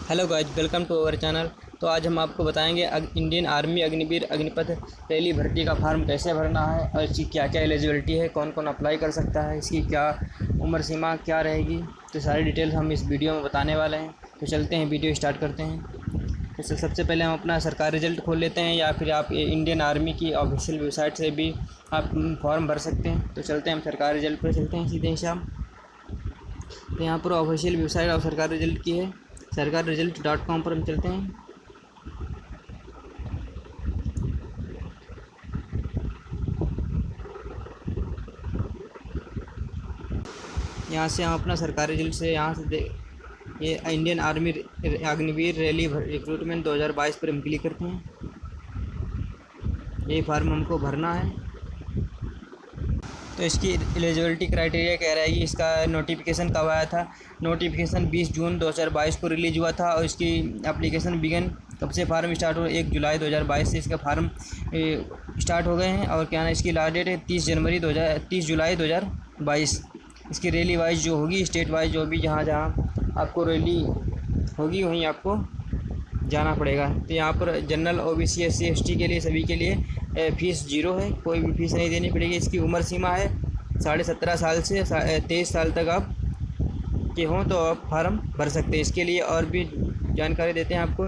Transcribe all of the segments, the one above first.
Hello guys, welcome to our channel. तो आज हम आपको बताएंगे Indian army Agniveer Agnipath rally भर्ती का फार्म कैसे भरना है और इसकी क्या क्या एलिजिबिलिटी है, कौन कौन अप्लाई कर सकता है, इसकी क्या उम्र सीमा क्या रहेगी। तो सारी डिटेल्स हम इस वीडियो में बताने वाले हैं। तो चलते हैं, वीडियो स्टार्ट करते हैं। तो सबसे पहले हम अपना सरकारी रिजल्ट खोल लेते हैं, या फिर आप इंडियन आर्मी की ऑफिशियल वेबसाइट से भी आप फॉर्म भर सकते हैं। तो चलते हैं, हम सरकारी रिजल्ट पर चलते हैं सीधे से हम। तो यहाँ पर ऑफिशियल वेबसाइट और सरकारी रिजल्ट की है, सरकार रिजल्ट.com पर हम चलते हैं। यहाँ से हम अपना सरकारी रिजल्ट से यहाँ से ये Indian army Agniveer rally recruitment 2022 पर हम क्लिक करते हैं। ये फार्म हमको भरना है। तो इसकी एलिजिबिलिटी क्राइटेरिया कह रहा है कि इसका नोटिफिकेशन कब आया था। नोटिफिकेशन 20 जून 2022 को रिलीज़ हुआ था और इसकी एप्लीकेशन बिगन कब से फार्म स्टार्ट हो, 1 जुलाई 2022 से इसका फार्म स्टार्ट हो गए हैं। और क्या ना, इसकी लास्ट डेट है 30 जुलाई 2022। इसकी रैली वाइज जो होगी, स्टेट वाइज जो भी जहाँ जहाँ आपको रैली होगी वहीं आपको जाना पड़ेगा। तो यहाँ पर जनरल OBC SC ST के लिए सभी के लिए फ़ीस 0 है, कोई भी फ़ीस नहीं देनी पड़ेगी। इसकी उम्र सीमा है 17.5 साल से 23 साल तक आप के हों तो आप फार्म भर सकते हैं। इसके लिए और भी जानकारी देते हैं आपको।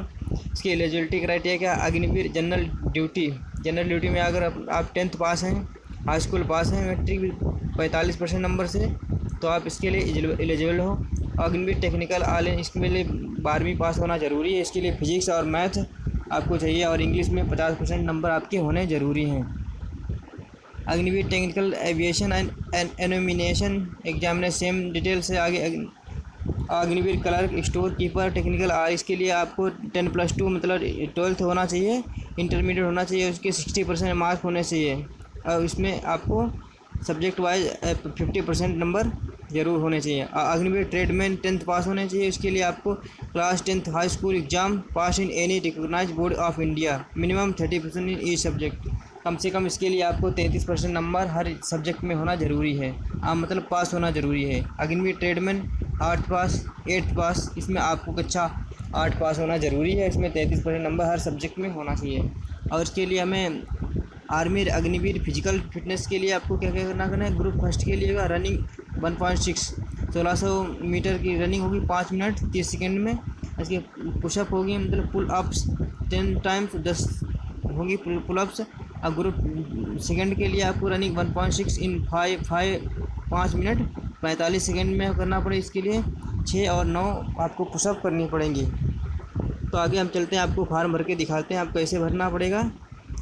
इसकी एलिजिबिलिटी क्राइटेरिया क्या, अग्निवीर जनरल ड्यूटी में अगर आप 10th पास हैं, हाई स्कूल पास हैं, मैट्रिक 45% नंबर से, तो आप इसके लिए एलिजिबल हो। अग्निवीर टेक्निकल आल इसके लिए 12वीं पास होना ज़रूरी है। इसके लिए फ़िज़िक्स और मैथ आपको चाहिए और इंग्लिश में 50% नंबर आपके होने ज़रूरी हैं। Agniveer technical aviation and ammunition examination same detail से आगे। Agniveer clerk store keeper technical इसके लिए आपको 10+2 मतलब 12th होना चाहिए, इंटरमीडिएट होना चाहिए, उसके 60% मार्क होने चाहिए। और इसमें आपको सब्जेक्ट वाइज 50% नंबर ज़रूर होने चाहिए। अग्निवीर ट्रेडमैन 10th पास होने चाहिए। इसके लिए आपको class 10th high school exam pass in any recognised board of India, minimum 30% in each subject. कम से कम इसके लिए आपको 33% नंबर हर सब्जेक्ट में होना ज़रूरी है, मतलब पास होना ज़रूरी है। अग्निवीर ट्रेडमैन 8th पास 8th पास, इसमें आपको कक्षा 8 पास होना ज़रूरी है। इसमें 33% नंबर हर सब्जेक्ट में होना चाहिए। और इसके लिए हमें आर्मी अग्निवीर फिजिकल फिटनेस के लिए आपको क्या क्या करना है। ग्रुप फर्स्ट के लिए रनिंग 1.6 1600 मीटर की रनिंग होगी 5 मिनट 30 सेकेंड में। इसकी पुशअप होगी, मतलब पुल अप्स 10 टाइम्स 10 होगी पुलअप्स। और ग्रुप सेकंड के लिए आपको रनिंग 1.6 इन 5 मिनट 45 सेकेंड में करना पड़े। इसके लिए 6 और 9 आपको पुशअप करनी पड़ेंगी। तो आगे हम चलते हैं, आपको फार्म भर के दिखाते हैं आपको कैसे भरना पड़ेगा।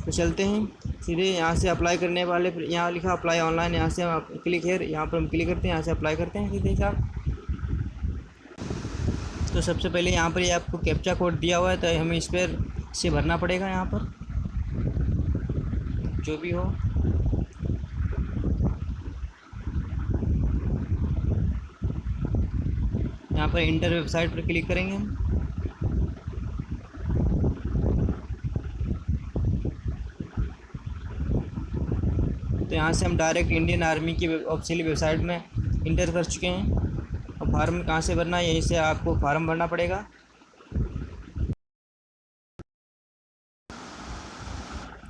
तो चलते हैं सीधे यहाँ से अप्लाई करने वाले, यहाँ लिखा अप्लाई ऑनलाइन, यहाँ से हम क्लिक हेयर, यहाँ पर हम क्लिक करते हैं, यहाँ से अप्लाई करते हैं सीधे साहब। तो सबसे पहले यहाँ पर ये आपको कैप्चा कोड दिया हुआ है, तो हमें इस पर से भरना पड़ेगा। यहाँ पर जो भी हो, यहाँ पर इंटर वेबसाइट पर क्लिक करेंगे हम। तो यहाँ से हम डायरेक्ट इंडियन आर्मी की ऑफिशियल वेबसाइट में इंटर कर चुके हैं। और फार्म कहाँ से भरना है, यहीं से आपको फार्म भरना पड़ेगा।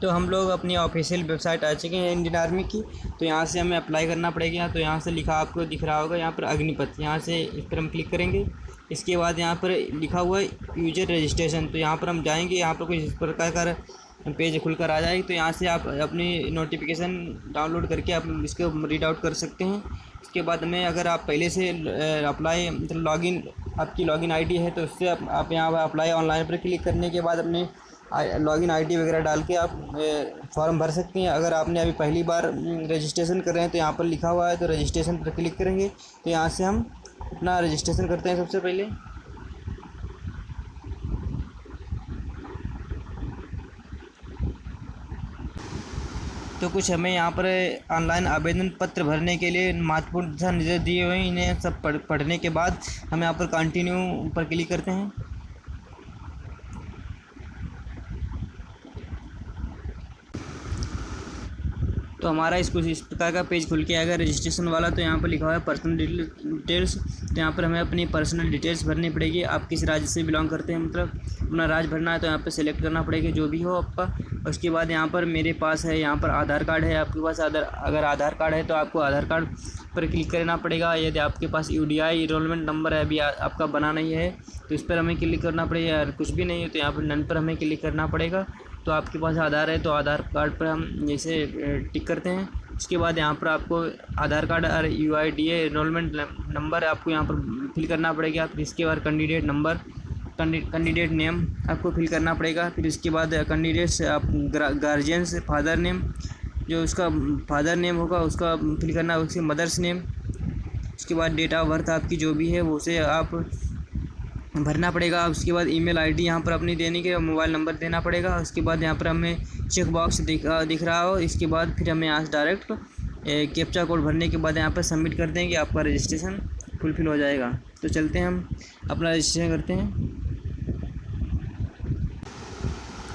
तो हम लोग अपनी ऑफिशियल वेबसाइट आ चुके हैं इंडियन आर्मी की। तो यहाँ से हमें अप्लाई करना पड़ेगा। तो यहाँ से लिखा आपको दिख रहा होगा यहाँ पर अग्निपथ, यहाँ से इस पर हम क्लिक करेंगे। इसके बाद यहाँ पर लिखा हुआ है यूजर रजिस्ट्रेशन, तो यहाँ पर हम जाएंगे। यहाँ पर कुछ इस प्रकार का पेज खुलकर आ जाएगी। तो यहाँ से आप अपनी नोटिफिकेशन डाउनलोड करके आप इसको रीड आउट कर सकते हैं। इसके बाद में अगर आप पहले से अप्लाई मतलब लॉगिन आपकी लॉगिन आईडी है, तो उससे आप यहाँ पर अप्लाई ऑनलाइन पर क्लिक करने के बाद अपने लॉगिन आईडी वगैरह डाल के आप फॉर्म भर सकते हैं। अगर आपने अभी पहली बार रजिस्ट्रेशन कर रहे हैं, तो यहाँ पर लिखा हुआ है तो रजिस्ट्रेशन पर क्लिक करेंगे। तो यहाँ से हम अपना रजिस्ट्रेशन करते हैं सबसे पहले। तो कुछ हमें यहाँ पर ऑनलाइन आवेदन पत्र भरने के लिए महत्वपूर्ण दिशा निर्देश दिए हुए हैं। इन्हें सब पढ़ने के बाद हम यहाँ पर कंटिन्यू पर क्लिक करते हैं। तो हमारा इस प्रकार का पेज खुल के आएगा रजिस्ट्रेशन वाला। तो यहाँ पर लिखा हुआ है पर्सनल डिटेल्स, तो यहाँ पर हमें अपनी पर्सनल डिटेल्स भरनी पड़ेगी। आप किस राज्य से बिलोंग करते हैं, मतलब अपना राज्य भरना है तो यहाँ पर सेलेक्ट करना पड़ेगा जो भी हो आपका। उसके बाद यहाँ पर मेरे पास है, यहाँ पर आधार कार्ड है आपके पास। अगर आधार कार्ड है तो आपको आधार कार्ड पर क्लिक करना पड़ेगा। यदि आपके पास यूडीआई इनरोलमेंट नंबर है, अभी आपका बना नहीं है, तो इस पर हमें क्लिक करना पड़ेगा। यार कुछ भी नहीं है तो यहाँ पर नन पर हमें क्लिक करना पड़ेगा। तो आपके पास आधार है तो आधार कार्ड पर हम जैसे टिक करते हैं। उसके बाद यहाँ पर आपको आधार कार्ड और यूआईडीए इनरोलमेंट नंबर आपको यहाँ पर फिल करना पड़ेगा। फिर इसके बाद कैंडिडेट नेम आपको फिल करना पड़ेगा। फिर इसके बाद कैंडिडेट्स आप गार्जियंस फादर नेम, जो उसका फादर नेम होगा उसका फिल करना, उसके मदर्स नेम। उसके बाद डेट ऑफ बर्थ आपकी जो भी है वो उसे आप भरना पड़ेगा। उसके बाद ईमेल आईडी यहाँ पर अपनी देने के, मोबाइल नंबर देना पड़ेगा। उसके बाद यहाँ पर हमें चेक बॉक्स दिख रहा हो। इसके बाद फिर हमें यहाँ से डायरेक्ट कैप्चा कोड भरने के बाद यहाँ पर सबमिट कर देंगे, आपका रजिस्ट्रेशन फुलफिल हो जाएगा। तो चलते हैं हम अपना रजिस्ट्रेशन करते हैं।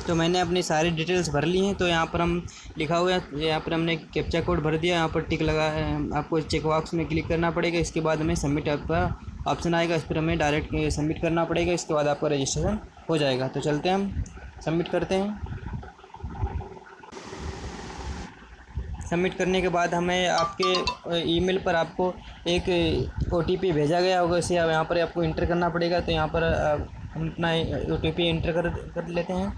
तो मैंने अपनी सारी डिटेल्स भर ली हैं। तो यहाँ पर हम लिखा हुआ है, यहाँ पर हमने कैप्चा कोड भर दिया, यहाँ पर टिक लगा है। आपको चेक बॉक्स में क्लिक करना पड़ेगा। इसके बाद हमें सबमिट आपका ऑप्शन आएगा, इस पर हमें डायरेक्ट सबमिट करना पड़ेगा। इसके बाद आपका रजिस्ट्रेशन हो जाएगा। तो चलते हैं हम सबमिट करते हैं। सबमिट करने के बाद हमें आपके ईमेल पर आपको एक ओटीपी भेजा गया होगा, इसे यहाँ पर आपको इंटर करना पड़ेगा। तो यहाँ पर हम अपना ओटीपी इंटर कर लेते हैं।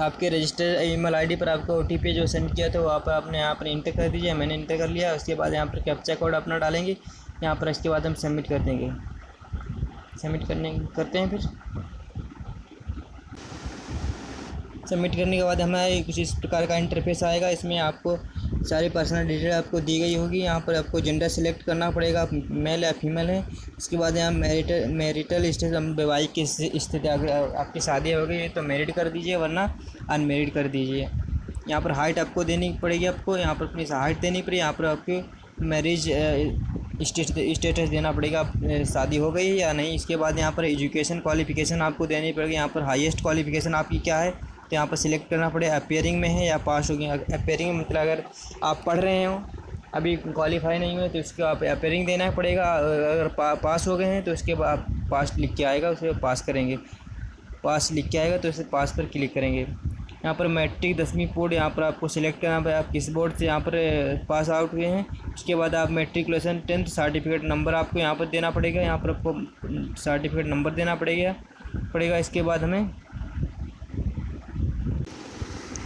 आपके रजिस्टर ईमेल आईडी पर आपका ओटीपी जो सेंड किया था वो आप अपने यहाँ पर इंटर कर दीजिए। मैंने इंटर कर लिया। उसके बाद यहाँ पर कैप्चा कोड अपना डालेंगे यहाँ पर। इसके बाद हम सबमिट कर देंगे। सबमिट करते हैं। फिर सबमिट करने के बाद हमें कुछ इस प्रकार का इंटरफेस आएगा। इसमें आपको सारी पर्सनल डिटेल आपको दी गई होगी। यहाँ पर आपको जेंडर सेलेक्ट करना पड़ेगा, मेल या फीमेल है। उसके बाद यहाँ मैरिटल स्टेटस, वैवाहिक की स्थिति, अगर आपकी शादी हो गई तो मैरिड कर दीजिए, वरना अनमेरिड कर दीजिए। यहाँ पर हाइट आपको देनी पड़ेगी, आपको यहाँ पर अपनी हाइट देनी पड़ेगी। यहाँ पर आपकी मैरिज स्टेटस देना पड़ेगा, शादी हो गई है या नहीं। इसके बाद यहाँ पर एजुकेशन क्वालिफिकेशन आपको देनी पड़ेगी। यहाँ पर हाईएस्ट क्वालिफिकेशन आपकी क्या है तो यहाँ पर सिलेक्ट करना पड़ेगा, अपेयरिंग में है या पास हो गया। अपेयरिंग मतलब अगर आप पढ़ रहे हो, अभी क्वालिफाई नहीं हुए तो उसको आप अपेयरिंग देना पड़ेगा। अगर पास हो गए हैं तो उसके बाद पास लिख के आएगा, उसे पास करेंगे। पास लिख के आएगा तो उसे पास पर क्लिक करेंगे। यहाँ पर मैट्रिक 10वीं बोर्ड यहाँ पर आपको सिलेक्ट करना पड़ेगा, आप किस बोर्ड से यहाँ पर पास आउट हुए हैं। उसके बाद आप मैट्रिकुलेशन 10th सर्टिफिकेट नंबर आपको यहाँ पर देना पड़ेगा। यहाँ पर आपको सर्टिफिकेट नंबर देना पड़ेगा। इसके बाद हमें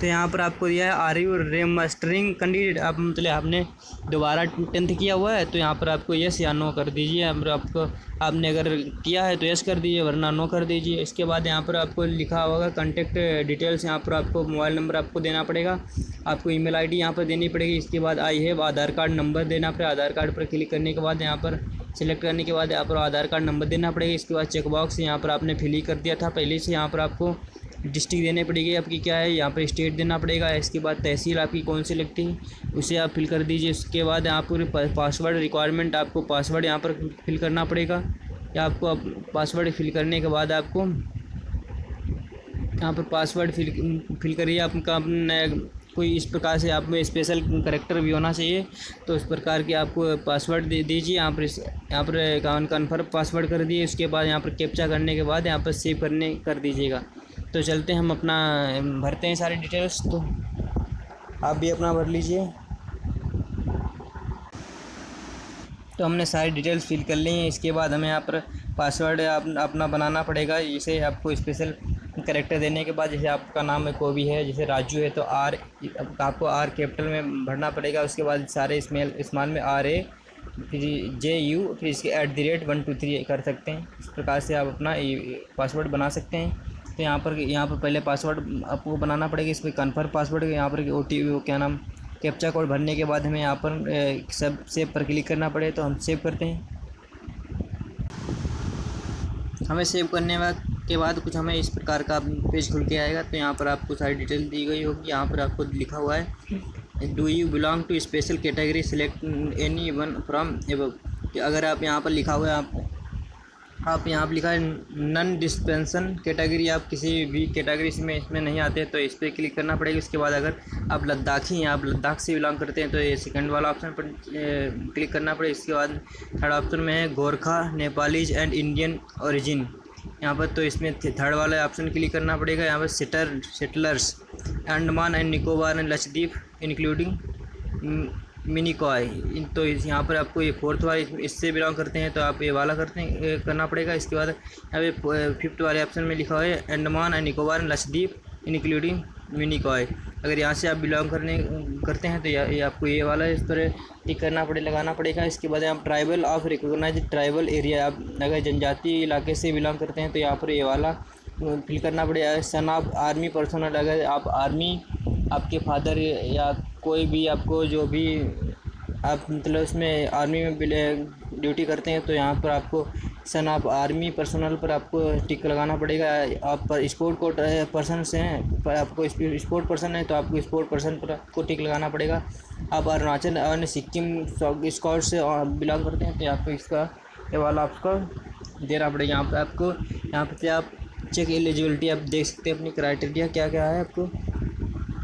तो यहाँ पर आपको दिया है आर यू रेमस्टरिंग कैंडिडेट, आप मतलब आपने दोबारा 10th किया हुआ है तो यहाँ पर आपको यस या नो कर दीजिए। आपने अगर किया है तो यस कर दीजिए, वरना नो कर दीजिए। इसके बाद यहाँ पर आपको लिखा होगा कॉन्टैक्ट डिटेल्स, यहाँ पर आपको मोबाइल नंबर आपको देना पड़ेगा, आपको ईमेल आईडी यहाँ पर देनी पड़ेगी। इसके बाद I have Aadhaar card number देना पड़ेगा। आधार कार्ड पर क्लिक करने के बाद यहाँ पर सिलेक्ट करने के बाद यहाँ पर आधार कार्ड नंबर देना पड़ेगा। इसके बाद चेक बॉक्स यहाँ पर आपने फिल ही कर दिया था पहले से। यहाँ पर आपको डिस्ट्रिक्ट देने पड़ेगी आपकी क्या है, यहाँ पर स्टेट देना पड़ेगा। इसके बाद तहसील आपकी कौन सी लगती है उसे आप फिल कर दीजिए। उसके बाद यहाँ पर पासवर्ड रिक्वायरमेंट, आपको पासवर्ड यहाँ पर फिल करना पड़ेगा। या आपको पासवर्ड फिल करने के बाद आपको यहाँ पर पासवर्ड फिल करिए। आपका कोई इस प्रकार से आप में स्पेशल करैक्टर भी होना चाहिए, तो इस प्रकार के आपको पासवर्ड दे दीजिए। यहाँ पर कन्फर्म पासवर्ड कर दिए। उसके बाद यहाँ पर कैप्चा करने के बाद यहाँ पर सेव कर दीजिएगा। तो चलते हैं हम अपना भरते हैं सारी डिटेल्स, तो आप भी अपना भर लीजिए। तो हमने सारी डिटेल्स फिल कर ली हैं। इसके बाद हमें यहाँ पर पासवर्ड अपना बनाना पड़ेगा। इसे आपको स्पेशल कैरेक्टर देने के बाद, जैसे आपका नाम है कोई भी है, जैसे राजू है तो आपको आर कैपिटल में भरना पड़ेगा। उसके बाद सारे स्मॉल में RA फिर JU फिर इसके @123 कर सकते हैं। इस प्रकार से आप अपना पासवर्ड बना सकते हैं। तो यहाँ पर पहले पासवर्ड आपको बनाना पड़ेगा। इस पर कन्फर्म पासवर्ड, यहाँ पर OTP क्या नाम कैप्चा कोड भरने के बाद हमें यहाँ पर सब सेव पर क्लिक करना पड़े, तो हम सेव करते हैं। हमें सेव करने के बाद कुछ हमें इस प्रकार का पेज खुल के आएगा। तो यहाँ पर आपको सारी डिटेल दी गई होगी। यहाँ पर आपको लिखा हुआ है do you belong to special category, select any one from above. अगर आप यहाँ पर लिखा हुआ है आप आप यहाँ पर लिखा है नन डिस्पेंसन कैटेगरी, आप किसी भी कैटेगरी में इसमें नहीं आते तो इस पर क्लिक करना पड़ेगा। इसके बाद अगर आप लद्दाखी हैं, आप लद्दाख से बिलोंग करते हैं तो ये सेकंड वाला ऑप्शन पर क्लिक करना पड़ेगा। इसके बाद थर्ड ऑप्शन में है Gorkha Nepalese and Indian origin, यहाँ पर तो इसमें थर्ड वाला ऑप्शन क्लिक करना पड़ेगा। यहाँ पर settlers Andaman and Nicobar and Lakshadweep including Minicoy, तो यहाँ पर आपको ये फोर्थ वाले इससे बिलोंग करते हैं तो आप ये वाला करना पड़ेगा। इसके बाद यहाँ पे फिफ्थ वाले ऑप्शन में लिखा हुआ है Andaman and Nicobar and Lakshadweep including Minicoy, अगर यहाँ से आप बिलोंग करते हैं तो ये आपको ये वाला इस पर टिक लगाना पड़ेगा। इसके बाद आप tribal of recognised tribal area, आप अगर जनजातीय इलाके से बिलोंग करते हैं तो यहाँ पर ये वाला फिल करना पड़ेगा। सन ऑफ आर्मी पर्सनल, अगर आप आर्मी, आपके फादर या कोई भी आपको जो भी आप मतलब उसमें आर्मी में ड्यूटी करते हैं तो यहाँ पर आपको सन ऑफ आर्मी पर्सनल पर आपको टिक लगाना पड़ेगा। आप पर स्पोर्ट कोड पर्सन से हैं, पर आपको स्पोर्ट पर्सन है तो आपको स्पोर्ट पर्सन पर आपको टिक लगाना पड़ेगा। आप अरुणाचल और सिक्किम स्कॉट से बिलोंग करते हैं तो आपको इसका ये वाला आपको देना पड़ेगा। यहाँ पे आप चेक एलिजिबिलिटी आप देख सकते हैं अपनी क्राइटेरिया क्या क्या है आपको।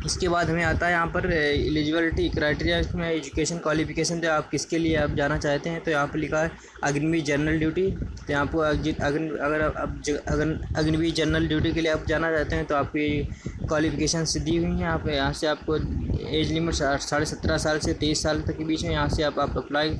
इसके बाद हमें आता है यहाँ पर एलिजिबिलिटी क्राइटेरिया, इसमें एजुकेशन क्वालिफिकेशन तो आप किसके लिए आप जाना चाहते हैं तो यहाँ पर लिखा है अग्निवीर जनरल ड्यूटी, तो यहाँ पर अगर अग्निवीर जनरल ड्यूटी के लिए आप जाना चाहते हैं तो आपकी क्वालिफिकेशन से दी हुई हैं। आप यहाँ से आपको एज लिमिट 17.5 साल से 23 साल तक के बीच में यहाँ से आप अप्लाई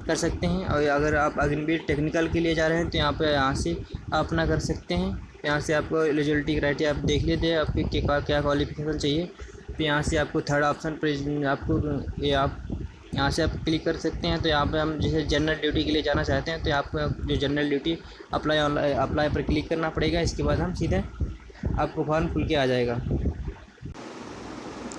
कर सकते हैं। और अगर आप अग्निवीर टेक्निकल के लिए जा रहे हैं तो यहाँ से आप अपना कर सकते हैं। यहाँ से आपको एलिजिबिलिटी क्राइटेरिया आप देख लेते हैं आपकी क्या क्वालिफिकेशन चाहिए, तो यहाँ से आपको थर्ड ऑप्शन पर आपको ये आप यहाँ से आप क्लिक कर सकते हैं। तो यहाँ पे हम जैसे जनरल ड्यूटी के लिए जाना चाहते हैं तो आपको जो जनरल ड्यूटी अप्लाई पर क्लिक करना पड़ेगा। इसके बाद हम सीधे आपको फॉर्म खुल के आ जाएगा।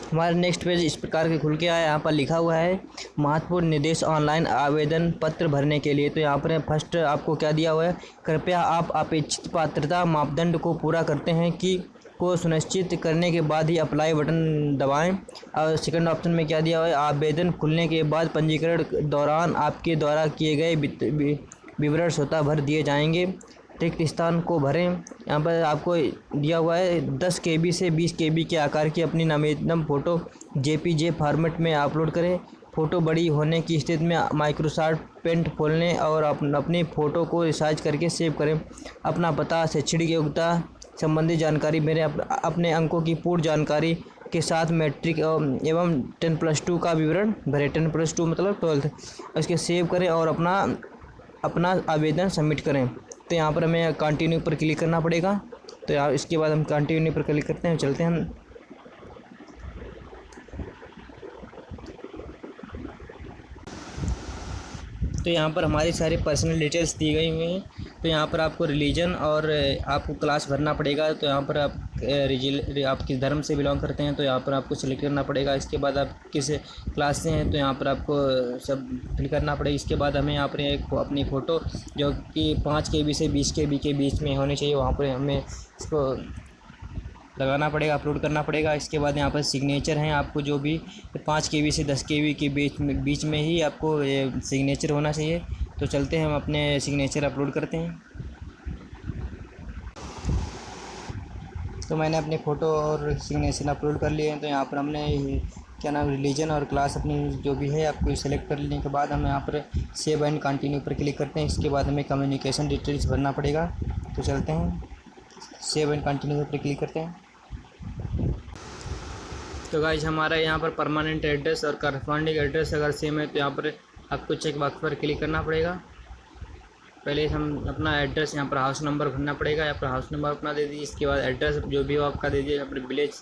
हमारा नेक्स्ट पेज इस प्रकार के खुल के आया। यहाँ पर लिखा हुआ है महत्वपूर्ण निर्देश ऑनलाइन आवेदन पत्र भरने के लिए। तो यहाँ पर फर्स्ट आपको क्या दिया हुआ है, कृपया आप अपेक्षित पात्रता मापदंड को पूरा करते हैं को सुनिश्चित करने के बाद ही अप्लाई बटन दबाएं। और सेकंड ऑप्शन में क्या दिया हुआ है, आवेदन खुलने के बाद पंजीकरण दौरान आपके द्वारा किए गए विवरण स्वतः भर दिए जाएंगे। रिक्त स्थान को भरें। यहाँ पर आपको दिया हुआ है 10 KB से 20 KB के आकार की अपनी नवीनतम फ़ोटो JPG फॉर्मेट में अपलोड करें। फ़ोटो बड़ी होने की स्थिति में माइक्रोसॉफ्ट पेंट खोलें और अपनी फ़ोटो को रिसाइज करके सेव करें। अपना पता, शैक्षणिक योग्यता संबंधी जानकारी मेरे अपने अंकों की पूर्ण जानकारी के साथ मैट्रिक एवं 10+2 का विवरण भरें। 10+2 मतलब 12th, इसके सेव करें और अपना आवेदन सबमिट करें। तो यहाँ पर हमें कंटिन्यू पर क्लिक करना पड़ेगा। तो इसके बाद हम कंटिन्यू पर क्लिक करते हैं, चलते हैं। तो यहाँ पर हमारी सारी पर्सनल डिटेल्स दी गई हुई हैं। तो यहाँ पर आपको रिलीजन और आपको क्लास भरना पड़ेगा। तो यहाँ पर आप किस धर्म से बिलोंग करते हैं तो यहाँ पर आपको सिलेक्ट करना पड़ेगा। इसके बाद आप किस क्लास से हैं तो यहाँ पर आपको सब फिल करना पड़ेगा। इसके बाद हमें यहाँ पर अपनी फ़ोटो जो कि 5 KB से 20 KB के बीच में होनी चाहिए, वहाँ पर हमें इसको लगाना पड़ेगा, अपलोड करना पड़ेगा। इसके बाद यहाँ पर सिग्नेचर हैं, आपको जो भी 5 KB से 10 KB के बीच में ही आपको ये सिग्नेचर होना चाहिए। तो चलते हैं, हम अपने सिग्नेचर अपलोड करते हैं। तो मैंने अपनी फ़ोटो और सिग्नेचर अपलोड कर लिए हैं। तो यहाँ पर हमने क्या नाम रिलीजन और क्लास अपनी जो भी है आपको सेलेक्ट कर लेने के बाद हम यहाँ पर सेव एंड कंटिन्यू पर क्लिक करते हैं। इसके बाद हमें कम्युनिकेशन डिटेल्स भरना पड़ेगा। तो चलते हैं, सेव एंड कंटिन्यू पर क्लिक करते हैं। तो गाइस हमारा यहाँ पर परमानेंट एड्रेस और करस्पॉन्डिंग एड्रेस अगर सेम है तो यहाँ पर आपको चेक बॉक्स पर क्लिक करना पड़ेगा। पहले हम अपना एड्रेस यहाँ पर हाउस नंबर भरना पड़ेगा, यहाँ पर हाउस नंबर अपना दे दीजिए। इसके बाद एड्रेस जो भी हो आपका दे दीजिए, यहाँ पर विलेज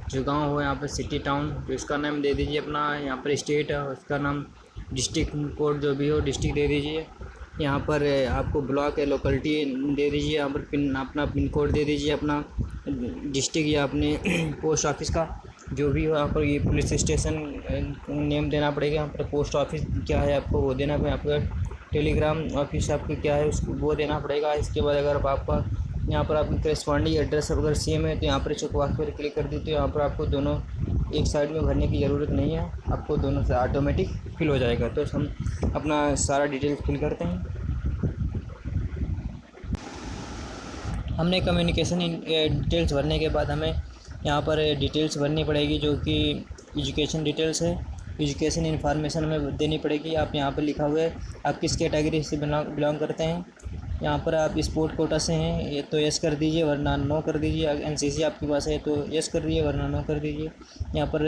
जो गांव हो, यहाँ पर सिटी टाउन जो इसका नाम दे दीजिए अपना। यहाँ पर स्टेट है उसका नाम, डिस्ट्रिक्ट कोड जो भी हो डिस्ट्रिक्ट दे दीजिए। यहाँ पर आपको ब्लॉक है लोकेलिटी दे दीजिए। यहाँ पर अपना पिन कोड दे दीजिए, अपना डिस्ट्रिक्ट या अपने पोस्ट ऑफिस का जो भी हो। यहाँ पर ये पुलिस स्टेशन नेम देना पड़ेगा। यहाँ पर पोस्ट ऑफिस क्या है आपको वो देना पड़ेगा। आपका टेलीग्राम ऑफिस आपको क्या है उसको वो देना पड़ेगा। इसके बाद अगर आपका यहाँ पर आपकी करस्पॉन्डिंग एड्रेस अगर सेम है तो यहाँ पर चेक बॉक्स पर क्लिक कर दीजिए। तो यहाँ पर आपको दोनों एक साइड में भरने की ज़रूरत नहीं है, आपको दोनों से ऑटोमेटिक फिल हो जाएगा। तो हम अपना सारा डिटेल्स फिल करते हैं। हमने कम्युनिकेशन डिटेल्स भरने के बाद हमें यहाँ पर डिटेल्स भरनी पड़ेगी, जो कि एजुकेशन डिटेल्स है। एजुकेशन इन्फॉर्मेशन हमें देनी पड़ेगी। आप यहाँ पर लिखा हुआ है आप किस कैटेगरी से बिलोंग करते हैं। यहाँ पर आप स्पोर्ट कोटा से हैं ये तो यस कर दीजिए, वरना नो कर दीजिए। एनसीसी आपके पास है तो यस कर दीजिए, वरना नो कर दीजिए। यहाँ पर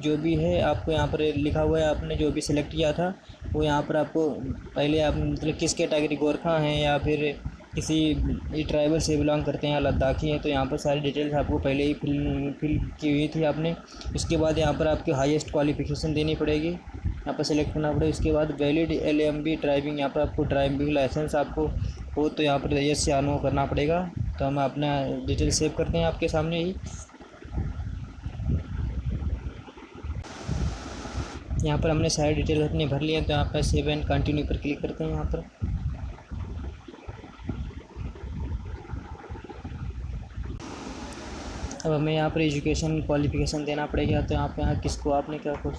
जो भी है आपको यहाँ पर लिखा हुआ है, आपने जो भी सिलेक्ट किया था वो यहाँ पर आपको पहले आप मतलब किस कैटेगरी, गोरखा हैं या फिर किसी ट्राइबल से बिलोंग करते हैं या लद्दाखी हैं, तो यहाँ पर सारी डिटेल्स आपको पहले ही फिल की हुई थी आपने। इसके बाद यहाँ पर आपकी हाईएस्ट क्वालिफ़िकेशन देनी पड़ेगी, यहाँ पर सेलेक्ट करना पड़ेगा। इसके बाद वैलिड LMB ड्राइविंग, यहाँ पर आपको ड्राइविंग लाइसेंस आपको हो तो यहाँ पर यस या नो करना पड़ेगा। तो हम अपना डिटेल सेव करते हैं आपके सामने ही। यहाँ पर हमने सारी डिटेल अपनी भर ली है, तो यहाँ पर सेव एंड कंटिन्यू पर क्लिक करते हैं। यहाँ पर अब हमें यहाँ पर एजुकेशन क्वालिफ़िकेशन देना पड़ेगा। तो यहाँ किसको आपने क्या कुछ,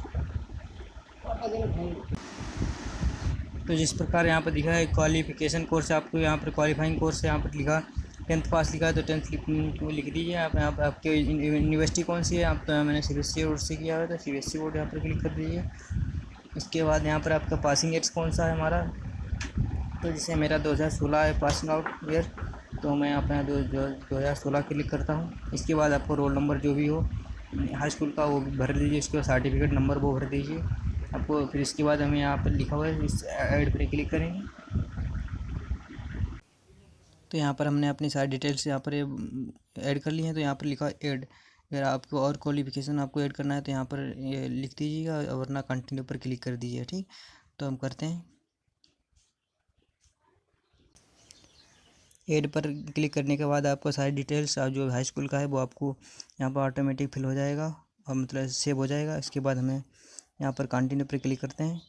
तो जिस प्रकार यहाँ पर दिखा है क्वालिफ़िकेशन कोर्स, आपको यहाँ पर क्वालिफाइंग कोर्स यहाँ पर लिखा 10th पास लिखा है, तो 10th लिख दीजिए। आप यहाँ पर आपके यूनिवर्सिटी कौन सी है, आप तो मैंने CBSE बोर्ड से किया है तो CBSE बोर्ड यहाँ पर क्लिक कर दीजिए। इसके बाद यहाँ पर आपका पासिंग ईयर्स कौन सा है हमारा, तो जैसे मेरा 2016 है पासिंग आउट ईयर, तो मैं यहाँ पर 2016 क्लिक करता हूँ। इसके बाद आपको रोल नंबर जो भी हो हाई स्कूल का वो भी भर दीजिए, इसके बाद सर्टिफिकेट नंबर वो भर दीजिए आपको। फिर इसके बाद हमें यहाँ पर लिखा हुआ है इस ऐड पर क्लिक करेंगे, तो यहाँ पर हमने अपनी सारी डिटेल्स यहाँ पर ऐड कर ली हैं। तो यहाँ पर लिखा ऐड, अगर आपको और क्वालिफिकेशन आपको ऐड करना है तो यहाँ पर ये लिख दीजिएगा, वरना कंटिन्यू पर क्लिक कर दीजिए। ठीक, तो हम करते हैं। ऐड पर क्लिक करने के बाद आपको सारी डिटेल्स जो हाई स्कूल का है वो आपको यहाँ पर ऑटोमेटिक फिल हो जाएगा और मतलब सेव हो जाएगा। इसके बाद हमें यहाँ पर कंटिन्यू पर क्लिक करते हैं।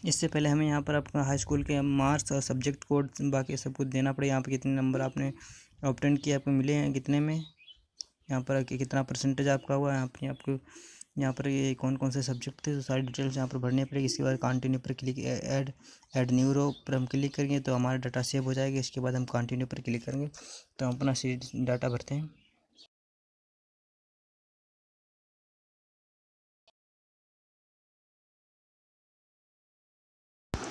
इससे पहले हमें यहाँ पर आपका हाई स्कूल के मार्क्स और सब्जेक्ट कोड बाकी सब कुछ देना पड़ेगा। यहाँ पर कितने नंबर आपने ऑब्टेन किए, आपको मिले हैं कितने में, यहाँ पर कितना परसेंटेज आपका हुआ है, आपको यहाँ पर ये कौन कौन से सब्जेक्ट थे, तो सारी डिटेल्स यहाँ पर भरनी पड़ेगी। इसके बाद कंटिन्यू पर क्लिक ऐड न्यू रो पर हम क्लिक करेंगे तो हमारा डाटा सेव हो जाएगा। इसके बाद हम कंटिन्यू पर क्लिक करेंगे तो हम अपना डाटा भरते हैं।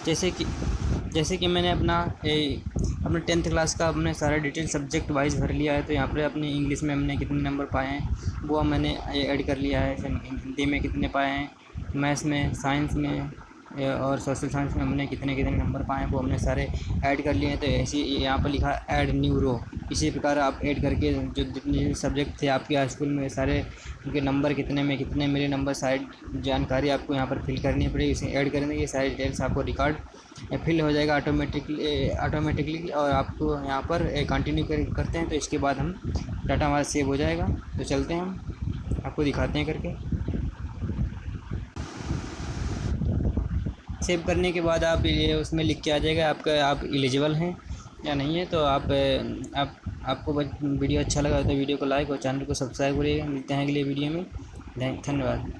जैसे कि मैंने अपने 10th क्लास का अपने सारा डिटेल सब्जेक्ट वाइज भर लिया है, तो यहाँ पर अपने इंग्लिश में हमने कितने नंबर पाए हैं वो मैंने ऐड कर लिया है। हिंदी में कितने पाए हैं, मैथ्स में, साइंस में और सोशल साइंस में हमने कितने कितने नंबर पाए हैं वो हमने सारे ऐड कर लिए हैं। तो ऐसे यहाँ पर लिखा ऐड न्यू रो, इसी प्रकार आप ऐड करके जो जितने सब्जेक्ट थे आपके हाई स्कूल में सारे उनके नंबर कितने में कितने मेरे नंबर सारी जानकारी आपको यहाँ पर फिल करनी पड़ेगी। इसे ऐड करने की सारी डिटेल्स आपको रिकॉर्ड फिल हो जाएगा ऑटोमेटिकली और आपको यहाँ पर कंटिन्यू करते हैं तो इसके बाद हम डाटा हमारा सेव हो जाएगा। तो चलते हैं हम आपको दिखाते हैं करके। सेव करने के बाद आप ये उसमें लिख के आ जाएगा आप एलिजिबल हैं या नहीं है। तो आपको वीडियो अच्छा लगा तो वीडियो को लाइक और चैनल को सब्सक्राइब करिएगा। मिलते हैं अगले वीडियो में, धन्यवाद।